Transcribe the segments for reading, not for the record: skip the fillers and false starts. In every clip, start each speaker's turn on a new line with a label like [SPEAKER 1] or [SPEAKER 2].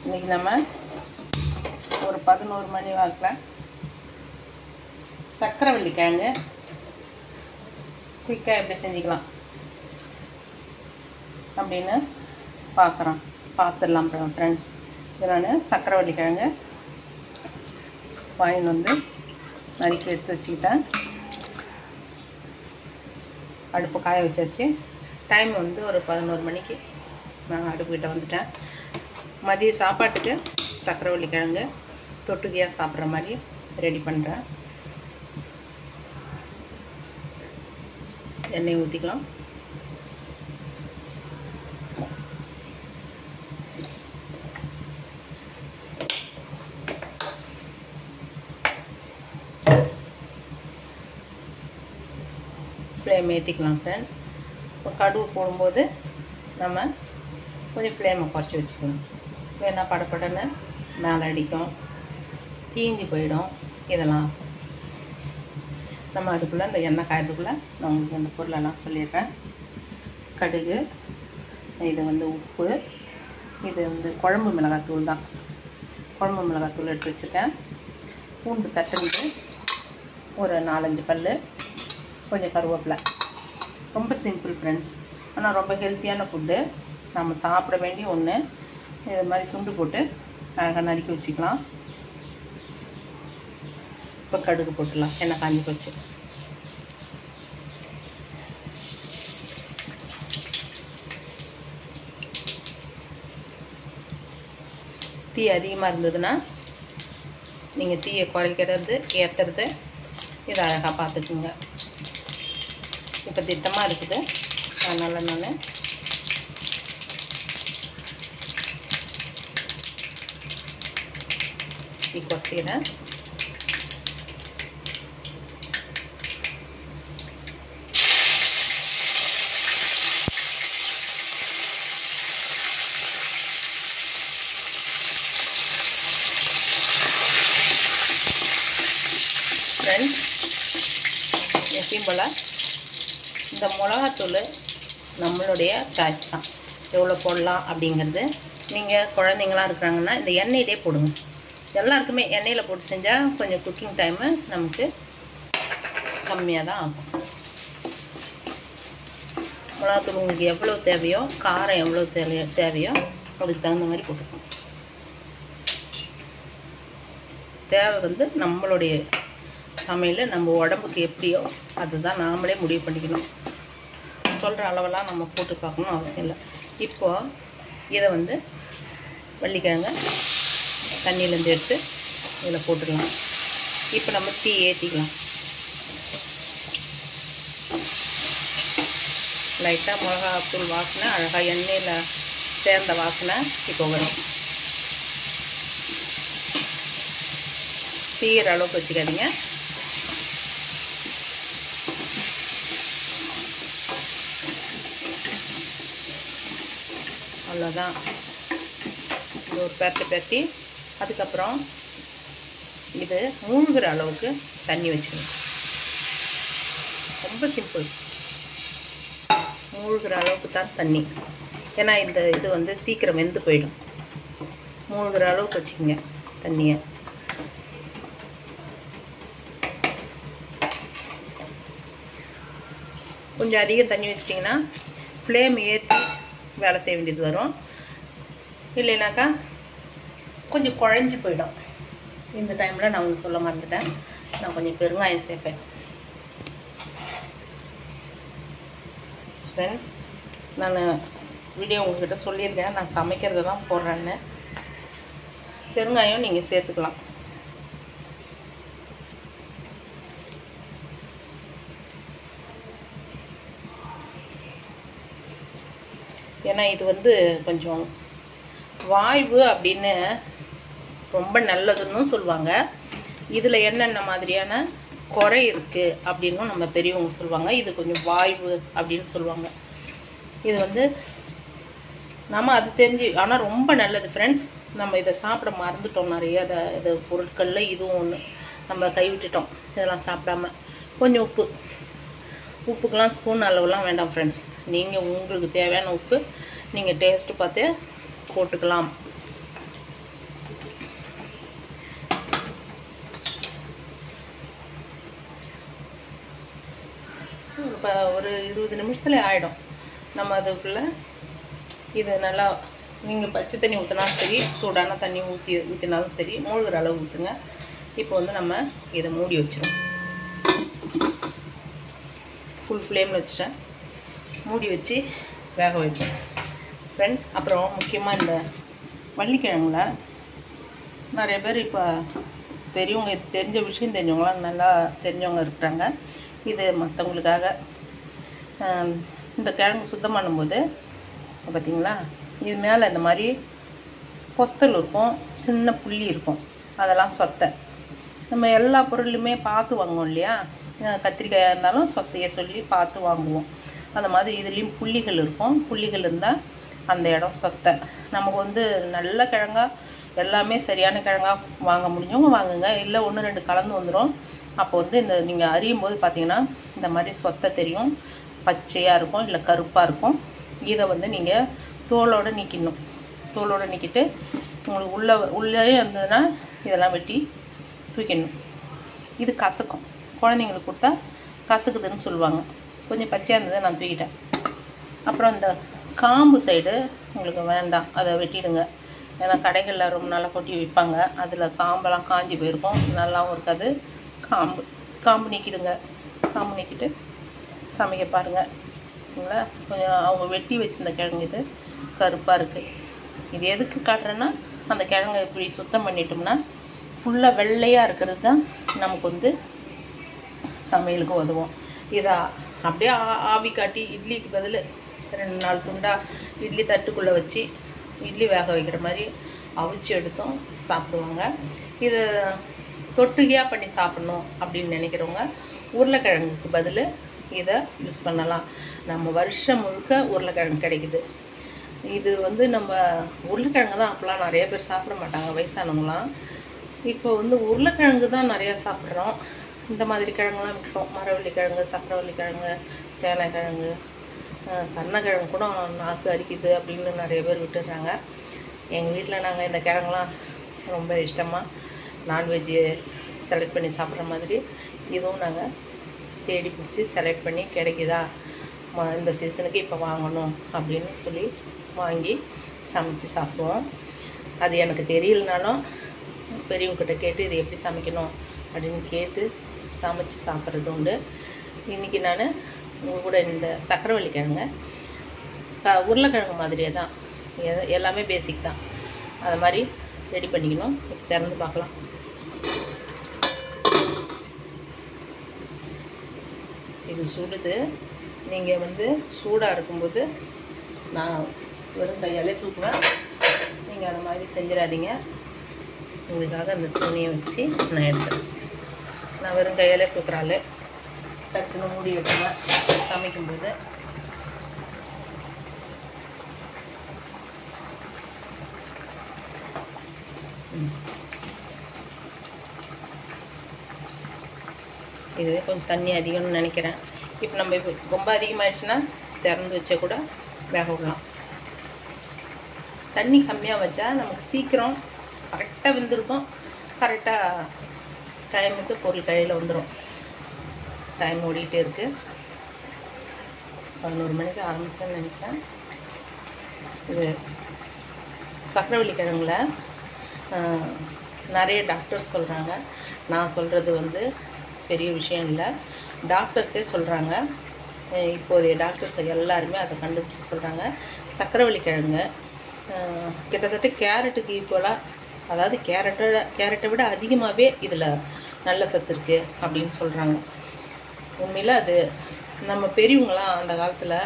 [SPEAKER 1] இன்றைக்கி நம்ம ஒரு 11 மணி வாக்கில் சக்கரவள்ளி கிழங்கு குயிக்காக எப்படி செஞ்சுக்கலாம் அப்படின்னு பார்த்துடலாம் ஃப்ரெண்ட்ஸ். இது நான் சக்கரவள்ளி கிழங்கு வாங்கின்னு வந்து நறுக்கி எடுத்து வச்சுக்கிட்டேன். அடுப்பு காய வச்சாச்சு. டைம் வந்து ஒரு 11 மணிக்கு நான் அடுப்புக்கிட்ட வந்துட்டேன். மதிய சாப்பாட்டுக்கு சக்கரவள்ளி கிழங்கு தொட்டுக்கையாக சாப்பிட்ற மாதிரி ரெடி பண்ணுறேன். எண்ணெய் ஊற்றிக்கலாம். ஃப்ளேம் ஏற்றிக்கலாம் ஃப்ரெண்ட்ஸ். இப்போ கடுகு போடும்போது நம்ம கொஞ்சம் ஃப்ளேமை குறைச்சி வச்சுக்கணும். இல்லைன்னா படப்படன்னு மேலே அடிக்கும், தீஞ்சு போயிடும். இதெல்லாம் நம்ம அதுக்குள்ளே இந்த எண்ணெய் காயத்துக்குள்ளே நான் உங்களுக்கு அந்த பொருளெல்லாம் சொல்லிடுறேன். கடுகு, இது வந்து உப்பு, இது வந்து குழம்பு மிளகாத்தூள் தான். குழம்பு மிளகாத்தூள் எடுத்து வச்சுருக்கேன். பூண்டு தட்டுறது ஒரு 4-5 பல், கொஞ்சம் கருவேப்பிலை. ரொம்ப சிம்பிள் ஃப்ரெண்ட்ஸ், ஆனால் ரொம்ப ஹெல்த்தியான ஃபுட்டு. நம்ம சாப்பிட வேண்டிய ஒன்று. இது மாதிரி துண்டு போட்டு அழகாக நறுக்கி வச்சுக்கலாம். இப்போ கடுகு போட்டுடலாம். எண்ணெய் காஞ்சி போச்சு. தீ அதிகமாக இருந்ததுன்னா நீங்கள் தீயை குறைக்கிறது ஏற்றுறது இதை அழகாக பார்த்துக்குங்க. இப்போ திட்டமாக இருக்குது, அதனால் நான் தீ குறைச்சிக்கிறேன். ஃப்ரெண்ட்ஸ், எப்பயும் போல் இந்த மிளகாத்தூள் நம்மளுடைய சாய்ஸ் தான், எவ்வளோ போடலாம் அப்படிங்கிறது. நீங்கள் குழந்தைங்களாம் இருக்கிறாங்கன்னா இந்த எண்ணெயிலே போடுங்க. எல்லாருக்குமே எண்ணெயில் போட்டு செஞ்சால் கொஞ்சம் குக்கிங் டைமு நமக்கு கம்மியாக தான் ஆகும். மிளகாத்தூள் உங்களுக்கு எவ்வளோ தேவையோ, காரம் எவ்வளோ தேவையோ அதுக்கு தகுந்த மாதிரி போட்டுக்கணும். தேவை வந்து நம்மளுடைய சமையல் நம்ம உடம்புக்கு எப்படியோ அதுதான் நாமளே முடிவு பண்ணிக்கணும். சொல்கிற அளவெல்லாம் நம்ம போட்டு பார்க்கணும் அவசியம் இல்லை. இப்போது இதை வந்து வள்ளிக்கிழங்க தண்ணியிலேருந்து எடுத்து இதில் போட்டுடலாம். இப்போ நம்ம தீ ஏற்றிக்கலாம். லைட்டாக மிளகாத்தூள் வாசனை அழகாக எண்ணெயில் சேர்ந்த வாசனை இப்போ வரும். தீயிற அளவுக்கு வச்சுக்காதீங்க. அவ்வளோதான். இது ஒரு பெரட்டி அதுக்கப்புறம் இது மூழ்கிற அளவுக்கு தண்ணி வச்சுக்கணும். ரொம்ப சிம்பிள், மூழ்கிற அளவுக்கு தான் தண்ணி. ஏன்னா இந்த இது வந்து சீக்கிரம் வெந்து போயிடும். மூழ்கிற அளவுக்கு வச்சுக்கோங்க தண்ணியை. கொஞ்சம் அதிகம் தண்ணி வச்சிட்டிங்கன்னா ஃப்ளேம் ஏற்றி வேலை செய்ய வேண்டியது வரும். இல்லைனாக்கா கொஞ்சம் குழஞ்சி போயிடும். இந்த டைமில் நான் உங்களுக்கு சொல்ல மறந்துட்டேன், நான் கொஞ்சம் பெருங்காயம் சேர்ப்பேன். ஃப்ரெண்ட்ஸ், நான் வீடியோ உங்கள்கிட்ட சொல்லியிருக்கேன், நான் சமைக்கிறத தான் போடுறேன்னு. பெருங்காயம் நீங்கள் சேர்த்துக்கலாம். ஏன்னா இது வந்து கொஞ்சம் வாய்வு அப்படின்னு ரொம்ப நல்லதுன்னு சொல்லுவாங்க. இதில் என்னென்ன மாதிரியான குறை இருக்குது அப்படின்னும் நம்ம பெரியவங்க சொல்லுவாங்க. இது கொஞ்சம் வாய்வு அப்படின்னு சொல்லுவாங்க. இது வந்து நம்ம அது தெரிஞ்சு, ஆனால் ரொம்ப நல்லது ஃப்ரெண்ட்ஸ். நம்ம இதை சாப்பிட மறந்துட்டோம் நிறைய. இது பொருட்களில் இதுவும் ஒன்று நம்ம கைவிட்டுட்டோம். இதெல்லாம் சாப்பிடாம கொஞ்சம் உப்புக்கெலாம் ஸ்பூன் அளவுலாம் வேண்டாம் ஃப்ரெண்ட்ஸ். நீங்கள் உங்களுக்கு தேவையான உப்பு நீங்கள் டேஸ்ட்டு பார்த்து போட்டுக்கலாம். இப்போ ஒரு 20 நிமிஷத்தில் ஆகிடும். நம்ம அதுக்குள்ளே இது நல்லா நீங்கள் பச்சை தண்ணி ஊற்றினாலும் சரி, சூடான தண்ணி ஊற்றினாலும் சரி, மூழ்கிற அளவு ஊற்றுங்க. இப்போ வந்து நம்ம இதை மூடி வச்சிடும். ஃபுல் ஃப்ளேமில் வச்சுட்டேன், மூடி வச்சு வேக வைப்போம் ஃப்ரெண்ட்ஸ். அப்புறம் முக்கியமாக இந்த வள்ளிக்கிழங்குல நிறைய பேர் இப்போ பெரியவங்க இது தெரிஞ்ச விஷயம் தெரிஞ்சவங்களாம் நல்லா தெரிஞ்சவங்க இருக்கிறாங்க. இது மற்றவங்களுக்காக. இந்த கிழங்கு சுத்தம் பண்ணும்போது பார்த்திங்களா, இது மேலே இந்த மாதிரி கொத்தல் இருக்கும், சின்ன புள்ளி இருக்கும், அதெல்லாம் சொத்தை. நம்ம எல்லா பொருளுமே பார்த்து வாங்குவோம் இல்லையா, கத்திரிக்காயாக இருந்தாலும் சொத்தையை சொல்லி பார்த்து வாங்குவோம். அந்த மாதிரி இதுலேயும் புள்ளிகள் இருக்கும். புள்ளிகள் இருந்தால் அந்த இடம் சொத்தை. நமக்கு வந்து நல்ல கிழங்கா எல்லாமே சரியான கிழங்காக வாங்க முடிஞ்சவங்க வாங்குங்க, இல்லை 1-2 கலந்து வந்துடும். அப்போ வந்து இந்த நீங்கள் அறியும் போது பார்த்தீங்கன்னா இந்த மாதிரி சொத்தை தெரியும், பச்சையாக இருக்கும் இல்லை கருப்பாக இருக்கும். இதை வந்து நீங்கள் தோலோடு நீக்கிடணும். தோலோடு நீக்கிட்டு உங்களுக்கு உள்ளே இருந்ததுன்னா இதெல்லாம் வெட்டி தூக்கிடணும். இது கசக்கும், குழந்தைங்களுக்கு கொடுத்தா கசக்குதுன்னு சொல்லுவாங்க. கொஞ்சம் பச்சையாக இருந்தது, நான் தூக்கிட்டேன். அப்புறம் இந்த காம்பு சைடு உங்களுக்கு வேண்டாம், அதை வெட்டிடுங்க. ஏன்னா கடைகளில் ரொம்ப நாளாக கொட்டி விற்பாங்க, அதில் காம்பெல்லாம் காஞ்சி போயிருக்கும், நல்லாவும் இருக்காது. காம்பு நீக்கிடுங்க. காம்பு நீக்கிட்டு சமைக்க பாருங்கள். சரிங்களா? கொஞ்சம் அவங்க வெட்டி வச்சுருந்த கிழங்கு இது கருப்பாக இருக்குது. இது எதுக்கு காட்டுறேன்னா, அந்த கிழங்கை இப்படி சுத்தம் பண்ணிட்டோம்னா ஃபுல்லாக வெள்ளையாக இருக்கிறது தான் நமக்கு வந்து சமையலுக்கு உதவும். இதை அப்படியே ஆவி காட்டி இட்லிக்கு பதில் 2-4 துண்டாக இட்லி தட்டுக்குள்ளே வச்சு இட்லி வேக வைக்கிற மாதிரி அவிச்சு எடுத்தும் சாப்பிடுவாங்க. இது தொட்டுகையாக பண்ணி சாப்பிட்ணும் அப்படின்னு நினைக்கிறவங்க உருளைக்கிழங்குக்கு பதில் இதை யூஸ் பண்ணலாம். நம்ம வருஷம் முழுக்க உருளைக்கிழங்கு கிடைக்குது. இது வந்து நம்ம உருளைக்கிழங்கு தான் அப்போலாம் நிறைய பேர் சாப்பிட மாட்டாங்க, வயசானவங்களாம். இப்போ வந்து உருளைக்கிழங்கு தான் நிறையா சாப்பிட்றோம். இந்த மாதிரி கிழங்குலாம் விட்டுறோம். மரவள்ளி கிழங்கு, சக்கரவள்ளி கிழங்கு, சேனைக்கிழங்கு, கருணக்கிழங்கு கூட நாக்கு அரிக்குது அப்படின்னு நிறைய பேர் விட்டுடுறாங்க. எங்கள் வீட்டில் நாங்கள் இந்த கிழங்குலாம் ரொம்ப இஷ்டமாக நான்வெஜ்ஜு செலக்ட் பண்ணி சாப்பிட்ற மாதிரி இதுவும் நாங்கள் தேடி பிடிச்சி செலக்ட் பண்ணி கிடைக்குதா, இந்த சீசனுக்கு இப்போ வாங்கணும் அப்படின்னு சொல்லி வாங்கி சமைச்சு சாப்பிடுவோம். அது எனக்கு தெரியலனாலும் பெரியவங்ககிட்ட கேட்டு இது எப்படி சமைக்கணும் அப்படின்னு கேட்டு சமைச்சு சாப்பிட்றது உண்டு. இன்றைக்கி நான் உங்கள் கூட இந்த சக்கரவள்ளி கிழங்க உருளைக்கிழங்கு மாதிரியே தான், எல்லாமே பேசிக் தான், அது மாதிரி ரெடி பண்ணிக்கணும். இப்போ திறந்து பார்க்கலாம். இது சுடுது. நீங்கள் வந்து சூடாக இருக்கும்போது நான் வெறும் கையாலே தூக்குவேன். நீங்கள் அது மாதிரி செஞ்சிடாதீங்க. உங்களுக்காக அந்த துணியை வச்சு நான் எடுத்துறேன். நான் வெறும் கையாலே தூக்குறாள், டக்குன்னு மூடி வைப்பேன் சமைக்கும்போது. இதுவே கொஞ்சம் தண்ணி அதிகம்னு நினைக்கிறேன். இப்போ நம்ம இப்போ ரொம்ப அதிகமாகிடுச்சுன்னா திறந்து வச்சா கூட வேக விடலாம். தண்ணி கம்மியாக வச்சா நமக்கு சீக்கிரம் கரெக்டாக வெந்திருக்கும். கரெக்டாக டைமுக்கு பொருள் கையில் வந்துடும். டைம் ஓடிக்கிட்டே இருக்குது. 11 மணிக்கு ஆரம்பித்தேன்னு நினைக்கிறேன். இது சக்கரவள்ளி கிழங்குல நிறைய டாக்டர்ஸ் சொல்கிறாங்க. நான் சொல்கிறது வந்து பெரிய விஷயம் இல்லை, டாக்டர்ஸே சொல்கிறாங்க. இப்போதைய டாக்டர்ஸ் எல்லாருமே அதை கண்டுபிடிச்சி சொல்கிறாங்க. சக்கரவள்ளி கிழங்கு கிட்டத்தட்ட கேரட்டுக்கு ஈக்குவலாக, அதாவது கேரட்டை விட அதிகமாகவே இதில் நல்ல சத்து இருக்குது அப்படின்னு சொல்கிறாங்க. உண்மையில் அது நம்ம பெரியவங்களாம் அந்த காலத்தில்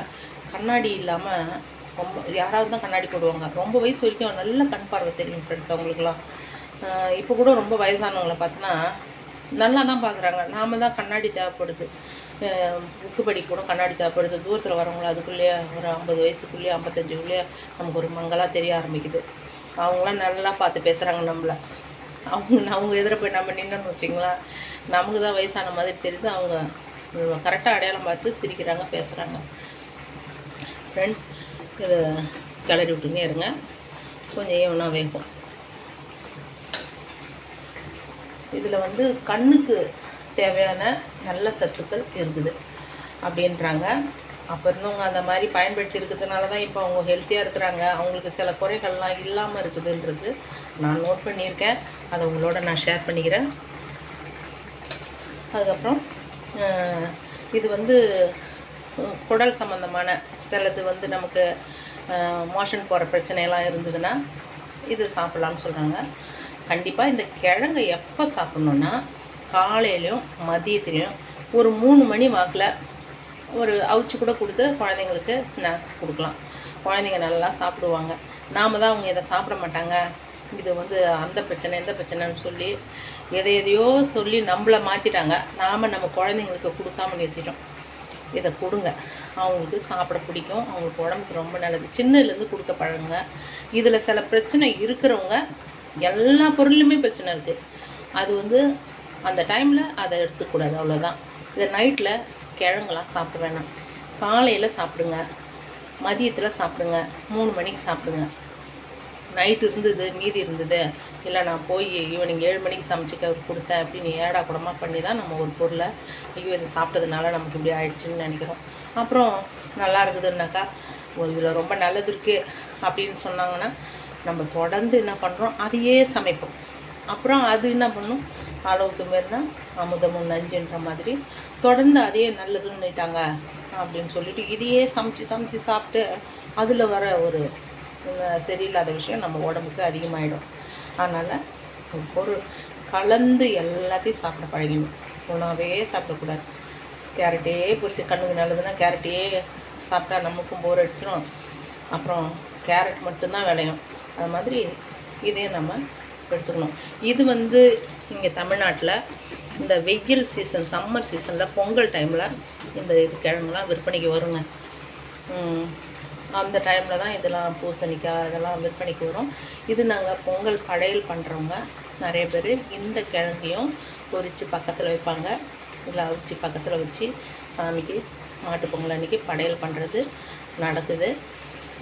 [SPEAKER 1] கண்ணாடி இல்லாமல் ரொம்ப யாராவது தான் கண்ணாடி போடுவாங்க. ரொம்ப வயசு வரைக்கும் நல்ல கண் பார்வை தெரியும் ஃப்ரெண்ட்ஸ் அவங்களுக்குலாம். இப்போ கூட ரொம்ப வயதானவங்களை பார்த்தோன்னா நல்லா தான் பார்க்குறாங்க. நாம் தான் கண்ணாடி தேவைப்படுது, புக்கு படிக்க கூட கண்ணாடி தேவைப்படுது. தூரத்தில் வரவங்கள அதுக்குள்ளேயே ஒரு 50 வயசுக்குள்ளேயே 55க்குள்ளேயே நமக்கு ஒரு மங்களாக தெரிய ஆரம்பிக்குது. அவங்களாம் நல்லா பார்த்து பேசுகிறாங்க நம்மளை. அவங்க எதிர போய் நம்ம நின்றுன்னு வச்சிங்களா, நமக்கு தான் வயசான மாதிரி தெரியுது. அவங்க கரெக்டாக அடையாளம் பார்த்து சிரிக்கிறாங்க, பேசுகிறாங்க. ஃப்ரெண்ட்ஸ், இதை கிளறி விட்டுனே இருங்க, கொஞ்சம் ஏவனா வேகும். இதில் வந்து கண்ணுக்கு தேவையான நல்ல சத்துக்கள் இருக்குது. அப்படின்றாங்க. அப்போ இருந்தவங்க அந்த மாதிரி பயன்படுத்தி இருக்கிறதுனால தான் இப்போ அவங்க ஹெல்த்தியாக இருக்கிறாங்க. அவங்களுக்கு சில குறைகள்லாம் இல்லாமல் இருக்குதுன்றது நான் நோட் பண்ணியிருக்கேன். அதை உங்களோட நான் ஷேர் பண்ணிக்கிறேன். அதுக்கப்புறம் இது வந்து குடல் சம்மந்தமான சிலது வந்து நமக்கு மோஷன் போகிற பிரச்சனையெல்லாம் இருந்ததுன்னா இது சாப்பிட்லான்னு சொல்கிறாங்க. கண்டிப்பாக இந்த கிழங்கை எப்போ சாப்பிட்ணுன்னா காலையிலையும் மதியத்துலேயும் ஒரு 3 மணி வாக்கில் ஒரு அவிச்சு கூட கொடுத்து குழந்தைங்களுக்கு ஸ்நாக்ஸ் கொடுக்கலாம். குழந்தைங்க நல்லா சாப்பிடுவாங்க. நாம் தான் அவங்க இதை சாப்பிட மாட்டாங்க, இது வந்து அந்த பிரச்சனை இந்த பிரச்சனைன்னு சொல்லி எதையோ சொல்லி நம்மளை மாற்றிட்டாங்க. நாம் நம்ம குழந்தைங்களுக்கு கொடுக்காம நிறுத்திட்டோம். இதை கொடுங்க, அவங்களுக்கு சாப்பிட பிடிக்கும், அவங்களுக்கு உடம்புக்கு ரொம்ப நல்லது. சின்னதுலேருந்து கொடுக்க பழகுங்க. இதில் சில பிரச்சனை இருக்கிறவங்க எல்லா பொருளுமே பிரச்சனை இருக்குது. அது வந்து அந்த டைமில் அதை எடுத்துக்கூடாது, அவ்வளோதான். இதை நைட்டில் கிழங்கெல்லாம் சாப்பிட வேணாம். காலையில் சாப்பிடுங்க, மதியத்தில் சாப்பிடுங்க, 3 மணிக்கு சாப்பிடுங்க. நைட்டு இருந்தது மீதி இருந்தது, இல்லை நான் போய் ஈவினிங் 7 மணிக்கு சமைச்சு கொடுத்தேன் அப்படின்னு ஏடா கூடமாக பண்ணி தான் நம்ம ஒரு பொருளை ஐயோ இது சாப்பிட்டதுனால நமக்கு இப்படி ஆயிடுச்சுன்னு நினைக்கிறோம். அப்புறம் நல்லா இருக்குதுன்னாக்கா இதில் ரொம்ப நல்லது இருக்குது அப்படின்னு சொன்னாங்கன்னா நம்ம தொடர்ந்து என்ன பண்ணுறோம், அதையே சமைப்போம். அப்புறம் அது என்ன பண்ணும், அளவுக்கு மீறினா அமுதமும் நஞ்சுன்ற மாதிரி தொடர்ந்து அதையே நல்லதுன்னுட்டாங்க அப்படின்னு சொல்லிட்டு இதையே சமைச்சு சாப்பிட்டு அதில் வர ஒரு சரியில்லாத விஷயம் நம்ம உடம்புக்கு அதிகமாகிடும். அதனால் பொருள் கலந்து எல்லாத்தையும் சாப்பிட பழகணும். உணவே சாப்பிடக்கூடாது. கேரட்டே பொரிச்சு கண்ணுக்கு நல்லதுன்னா கேரட்டையே சாப்பிட்டா நமக்கும் போர் அடிச்சிடும். அப்புறம் கேரட் மட்டும்தான் விளையும். அது மாதிரி இதே நம்ம எடுத்துக்கணும். இது வந்து இங்கே தமிழ்நாட்டில் இந்த வெயில் சீசன், சம்மர் சீசனில் பொங்கல் டைமில் இந்த இது கிழங்குலாம் விற்பனைக்கு வருங்க. அந்த டைமில் தான் இதெல்லாம் பூசணிக்காய் இதெல்லாம் விற்பனைக்கு வரும். இது நாங்கள் பொங்கல் படையல் பண்ணுறவங்க நிறைய பேர் இந்த கிழங்கையும் பொரித்து பக்கத்தில் வைப்பாங்க, இல்லை அவிச்சு பக்கத்தில் வச்சு சாமிக்கு மாட்டு பொங்கல் அன்றைக்கி படையல் பண்ணுறது நடக்குது.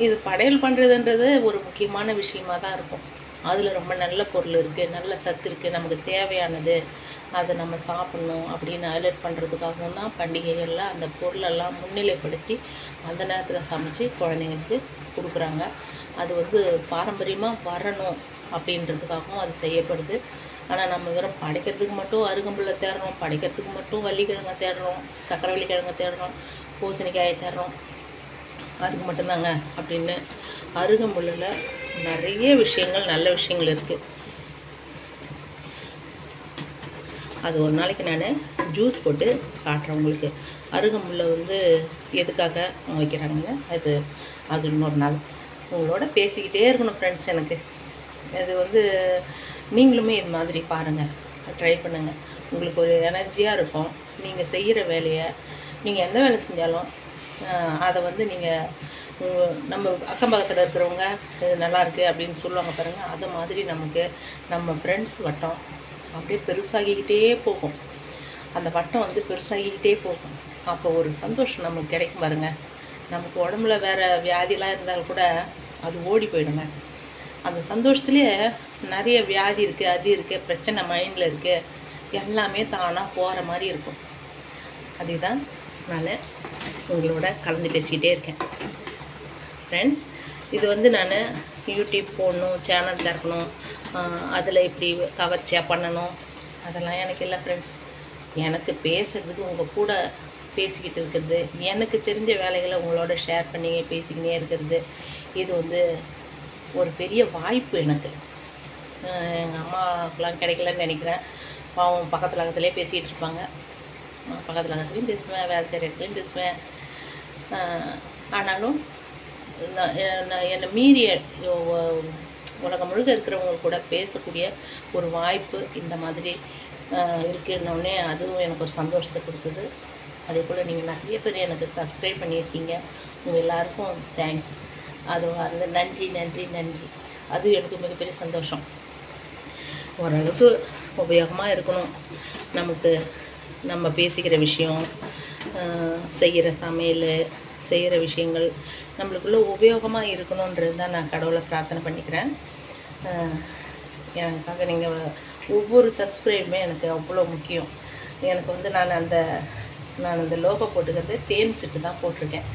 [SPEAKER 1] இது படையல் பண்ணுறதுன்றது ஒரு முக்கியமான விஷயமாக தான் இருக்கும். அதில் ரொம்ப நல்ல பொருள் இருக்குது, நல்ல சத்து இருக்குது, நமக்கு தேவையானது, அதை நம்ம சாப்பிட்ணும் அப்படின்னு ஹைலைட் பண்ணுறதுக்காகவும் தான் பண்டிகைகளில் அந்த பொருளெல்லாம் முன்னிலைப்படுத்தி அந்த நேரத்தில் சமைச்சு குழந்தைங்களுக்கு கொடுக்குறாங்க. அது வந்து பாரம்பரியமாக வரணும் அப்படின்றதுக்காகவும் அது செய்யப்படுது. ஆனால் நம்ம வெறும் படைக்கிறதுக்கு மட்டும் அருகம்புல்லை தேடுறோம், படைக்கிறதுக்கு மட்டும் வள்ளிக்கிழங்கை தேடுறோம், சக்கரவள்ளி கிழங்கை தேடுறோம், பூசணிக்காயை தேடுறோம், அதுக்கு மட்டும்தாங்க அப்படின்னு. அருகம்புல்லில் நிறைய விஷயங்கள், நல்ல விஷயங்கள் இருக்குது. அது ஒரு நாளைக்கு நான் ஜூஸ் போட்டு காட்டுறேன் உங்களுக்கு. அருகம்புல்லை வந்து எதுக்காக வைக்கிறாங்க அது இன்னொரு நாள் உங்களோட பேசிக்கிட்டே இருக்கணும் ஃப்ரெண்ட்ஸ். எனக்கு இது வந்து நீங்களுமே இது மாதிரி பாருங்கள், ட்ரை பண்ணுங்கள். உங்களுக்கு ஒரு எனர்ஜியாக இருக்கும். நீங்கள் செய்கிற வேலையை, நீங்கள் எந்த வேலை செஞ்சாலும் அதை வந்து நீங்கள் நம்ம அக்கம் பக்கத்தில் இருக்கிறவங்க இது நல்லாயிருக்கு அப்படின்னு சொல்லுவாங்க பாருங்கள். அது மாதிரி நமக்கு நம்ம ஃப்ரெண்ட்ஸ் வட்டம் அப்படியே பெருசாகிக்கிட்டே போகும். அந்த வட்டம் வந்து பெருசாகிக்கிட்டே போகும். அப்போ ஒரு சந்தோஷம் நமக்கு கிடைக்கும் பாருங்கள். நமக்கு உடம்புல வேறு வியாதிலாம் இருந்தாலும் கூட அது ஓடி போயிடுங்க. அந்த சந்தோஷத்துலேயே நிறைய வியாதி இருக்குது, அது இருக்குது, பிரச்சனை மைண்டில் இருக்குது, எல்லாமே தானாக போகிற மாதிரி இருக்கும். அதுதான் நான் உங்களோட கலந்து பேசிக்கிட்டே இருக்கேன் ஃப்ரெண்ட்ஸ். இது வந்து நான் யூடியூப் போடணும், சேனல் திறக்கணும், அதில் இப்படி கவர்ச்சியாக பண்ணணும், அதெல்லாம் எனக்கு இல்லை ஃப்ரெண்ட்ஸ். எனக்கு பேசுகிறதுக்கு உங்கள் கூட பேசிக்கிட்டு இருக்கிறது, எனக்கு தெரிஞ்ச வேலைகளை உங்களோட ஷேர் பண்ணி பேசிக்கினே இருக்கிறது, இது வந்து ஒரு பெரிய வாய்ப்பு எனக்கு. எங்கள் அம்மாவுக்கெலாம் கிடைக்கலன்னு நினைக்கிறேன். பாவம் பக்கத்துலேயே பேசிகிட்டு இருப்பாங்க. நான் பக்கத்துலேயும் பேசுவேன், வேலை செய்கிற இடத்துலையும் பேசுவேன். ஆனாலும் என்னை மீறிய உலகம் முழுக்க இருக்கிறவங்க கூட பேசக்கூடிய ஒரு வாய்ப்பு இந்த மாதிரி இருக்குன்னொடனே அதுவும் எனக்கு ஒரு சந்தோஷத்தை கொடுக்குது. அதே போல் நீங்கள் நிறைய பேர் எனக்கு சப்ஸ்கிரைப் பண்ணியிருக்கீங்க. உங்கள் எல்லாருக்கும் தேங்க்ஸ். அது வந்து நன்றி நன்றி நன்றி. அது எனக்கு மிகப்பெரிய சந்தோஷம். ஓரளவுக்கு உபயோகமாக இருக்கணும் நமக்கு, நம்ம பேசிக்கிற விஷயம், செய்கிற சமையல், செய்கிற விஷயங்கள் நம்மளுக்குள்ளே உபயோகமாக இருக்கணுன்றது தான் நான் கடவுளை பிரார்த்தனை பண்ணிக்கிறேன். எனக்காக நீங்கள் ஒவ்வொரு சப்ஸ்கிரைபுமே எனக்கு அவ்வளோ முக்கியம். எனக்கு வந்து நான் அந்த நான் இந்த லோகோ போட்டுக்கிறது தேன் சிட்டு தான் போட்டிருக்கேன்.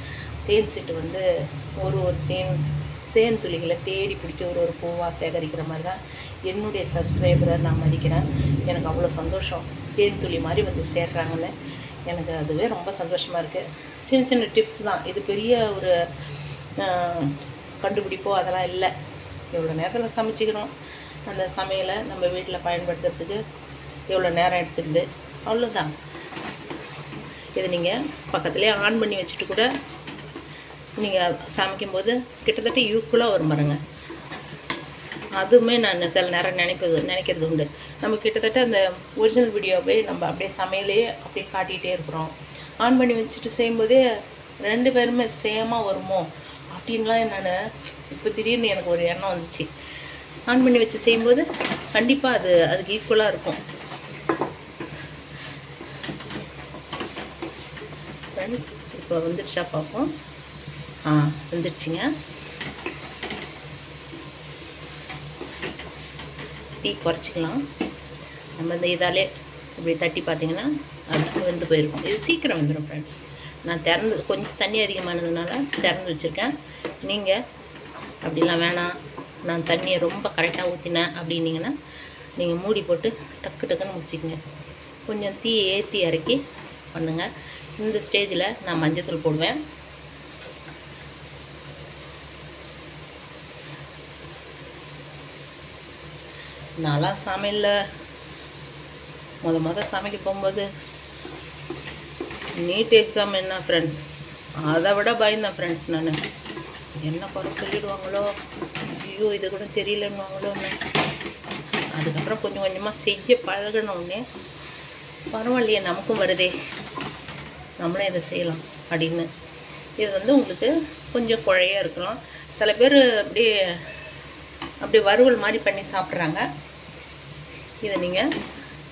[SPEAKER 1] தேன் சிட்டு வந்து ஒரு தேன் துளிகளை தேடி பிடிச்சி ஒரு பூவாக சேகரிக்கிற மாதிரி தான் என்னுடைய சப்ஸ்கிரைபரை நான் மதிக்கிறேன். எனக்கு அவ்வளோ சந்தோஷம். தேன் துளி மாதிரி வந்து சேர்றாங்கன்னு எனக்கு அதுவே ரொம்ப சந்தோஷமாக இருக்குது. சின்ன சின்ன டிப்ஸ் தான் இது, பெரிய ஒரு கண்டுபிடிப்போ அதெல்லாம் இல்லை. எவ்வளோ நேரத்தில் சமைச்சிக்கிறோம், அந்த சமையலை நம்ம வீட்டில் பயன்படுத்துறதுக்கு எவ்வளோ நேரம் எடுத்துக்குது, அவ்வளோதான். இதை நீங்கள் பக்கத்துலேயே ஆன் பண்ணி வச்சுட்டு கூட நீங்கள் சமைக்கும்போது கிட்டத்தட்ட ஈக்குவலாக வரும் பாருங்க. அதுவுமே நான் சில நேரம் நினைக்கிறது உண்டு. நம்ம கிட்டத்தட்ட அந்த ஒரிஜினல் வீடியோவே நம்ம அப்படியே சமையலே அப்படியே காட்டிகிட்டே இருக்கிறோம். ஆன் பண்ணி வச்சுட்டு செய்யும்போதே 2 பேருமே சேமாக வருமோ அப்படின்லாம் நான் இப்போ திடீர்னு எனக்கு ஒரு எண்ணம் வந்துச்சு. ஆன் பண்ணி வச்சு செய்யும்போது கண்டிப்பாக அதுக்கு ஈக்குவலாக இருக்கும். ஃப்ரெண்ட்ஸ், இப்போ வந்துடுச்சா பார்ப்போம். வந்துடுச்சுங்க. டீ குறைச்சிக்கலாம். நம்ம இந்த இதாலே இப்படி தட்டி பார்த்தீங்கன்னா அது வெந்து போயிருக்கும். இது சீக்கிரம் வந்துடும் ஃப்ரெண்ட்ஸ். நான் திறந்து கொஞ்சம் தண்ணி அதிகமானதுனால திறந்து வச்சுருக்கேன். நீங்கள் அப்படிலாம் வேணாம், நான் தண்ணியை ரொம்ப கரெக்டாக ஊற்றினேன் அப்படின்னீங்கன்னா நீங்கள் மூடி போட்டு டக்கு டக்குன்னு முடிச்சிக்கங்க. கொஞ்சம் தீ ஏற்றி இறக்கி பண்ணுங்கள். இந்த ஸ்டேஜில் நான் மஞ்சத்தூள் போடுவேன். நான்லாம் சமையலில் சமைக்க போகும்போது நீட் எக்ஸாம் என்ன ஃப்ரெண்ட்ஸ், அதை விட பயந்தேன் ஃப்ரெண்ட்ஸ். நான் என்ன குறை சொல்லிடுவாங்களோ, ஐயோ இது கூட தெரியலன்னுவாங்களோன்னு. அதுக்கப்புறம் கொஞ்சம் கொஞ்சமாக செய்ய பழகணுன்னே பரவாயில்லையே நமக்கும் வருதே, நம்மளே இதை செய்யலாம் அப்படின்னு. இது வந்து உங்களுக்கு கொஞ்சம் குழையாக இருக்கலாம். சில பேர் அப்படியே வறுவல் மாதிரி பண்ணி சாப்பிட்றாங்க. இதை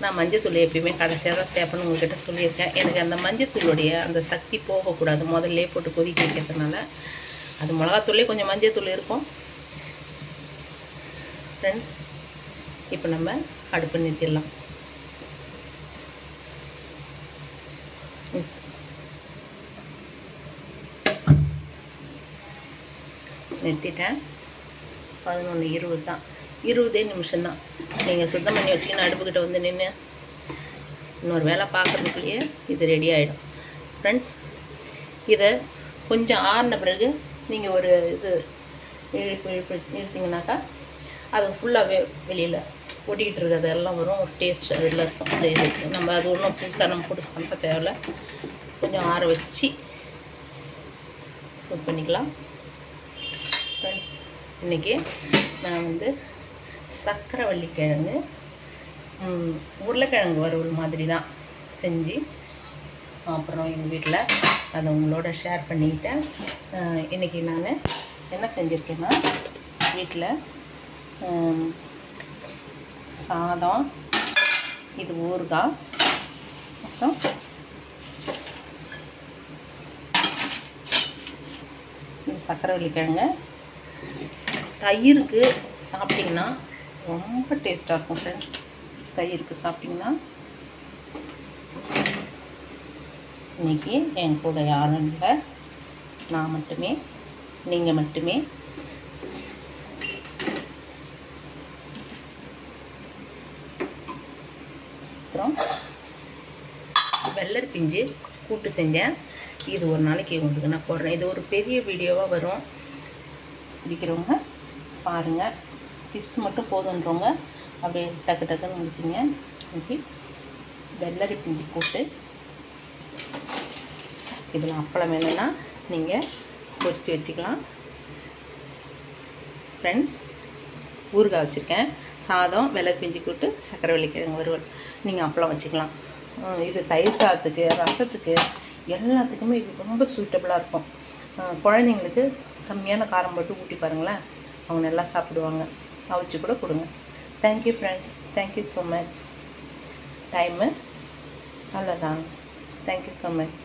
[SPEAKER 1] நான் மஞ்சத்தூள் எப்பயுமே கடைசியாக தான் சேர்ப்பேன்னு உங்கள்கிட்ட சொல்லியிருக்கேன். எனக்கு அந்த மஞ்சத்தூளுடைய அந்த சக்தி போகக்கூடாது, முதல்ல போட்டு கொதிக்க வைக்கிறதுனால. அது மிளகாத்தூள்லேயே கொஞ்சம் மஞ்சத்தூள் இருக்கும். ஃப்ரெண்ட்ஸ், இப்போ நம்ம அடுப்பு நிறுத்திடலாம். நிறுத்திட்டேன். 11:20 தான், 20 நிமிஷம்தான். நீங்கள் சுத்தம் பண்ணி வச்சிங்கன்னா அடுப்புக்கிட்ட வந்து நின்று இன்னொரு வேலை பார்க்குறதுக்குள்ளேயே இது ரெடி ஆகிடும். ஃப்ரெண்ட்ஸ், இதை கொஞ்சம் ஆறின பிறகு நீங்கள் ஒரு இது இழுத்தீங்கன்னாக்கா அது ஃபுல்லாகவே வெளியில் ஒட்டிக்கிட்டு இருக்கிறது எல்லாம் வரும். ஒரு டேஸ்ட் அதில் இருக்கும். அது இது நம்ம அது ஒன்றும் புதுசாக நம்ம போட்டு பண்ண தேவையில்ல. கொஞ்சம் ஆற வச்சு குக் பண்ணிக்கலாம். ஃப்ரெண்ட்ஸ், இன்றைக்கி நான் வந்து சக்கரவள்ளி கிழங்கு உருளைக்கிழங்கு வறுவல் மாதிரி தான் செஞ்சு சாப்பிட்றோம் எங்கள் வீட்டில். அதை உங்களோட ஷேர் பண்ணிக்கிட்டேன். இன்றைக்கி நான் என்ன செஞ்சுருக்கேன்னா, வீட்டில் சாதம், இது ஊறுகாய், அப்புறம் இது சக்கரவள்ளி கிழங்கு. தயிருக்கு சாப்பிட்டிங்கன்னா ரொம்ப டேஸ்ட்டாக இருக்கும் ஃப்ரெண்ட்ஸ். தயிருக்கு சாப்பிட்டிங்கன்னா. இன்றைக்கி என் கூட யாரும் இல்லை, நான் மட்டுமே, நீங்கள் மட்டுமே. அப்புறம் வெள்ளரி பிஞ்சு கூட்டு செஞ்சேன். இது ஒரு நாளைக்கு உங்களுக்கு நான் போடுறேன். இது ஒரு பெரிய வீடியோவாக வரும். பிடிக்கிறவங்க பாருங்கள். டிப்ஸ் மட்டும் போதுன்றவங்க அப்படியே டக்கு டக்குன்னு முடிச்சிங்க. இன்றைக்கி வெள்ளரி பிஞ்சு கூட்டு. இதில் அப்பளம் வேணும்னா நீங்கள் பொரித்து வச்சுக்கலாம். ஃப்ரெண்ட்ஸ், ஊறுகாய் வச்சுருக்கேன். சாதம், வெள்ளரி பிஞ்சு கூட்டு, சக்கரவள்ளி கிழங்கு வறுவல். நீங்கள் அப்பளம் வச்சுக்கலாம். இது தயிர் சாதத்துக்கு, ரசத்துக்கு, எல்லாத்துக்குமே இது ரொம்ப சூட்டபுளாக இருக்கும். குழந்தைங்களுக்கு கம்மியான காரம் போட்டு ஊட்டி பாருங்களேன், அவங்க நல்லா சாப்பிடுவாங்க. அவிச்சு கூட கொடுங்க. Thank you friends, thank you so much. Time அவ்வளோதான். Thank you so much.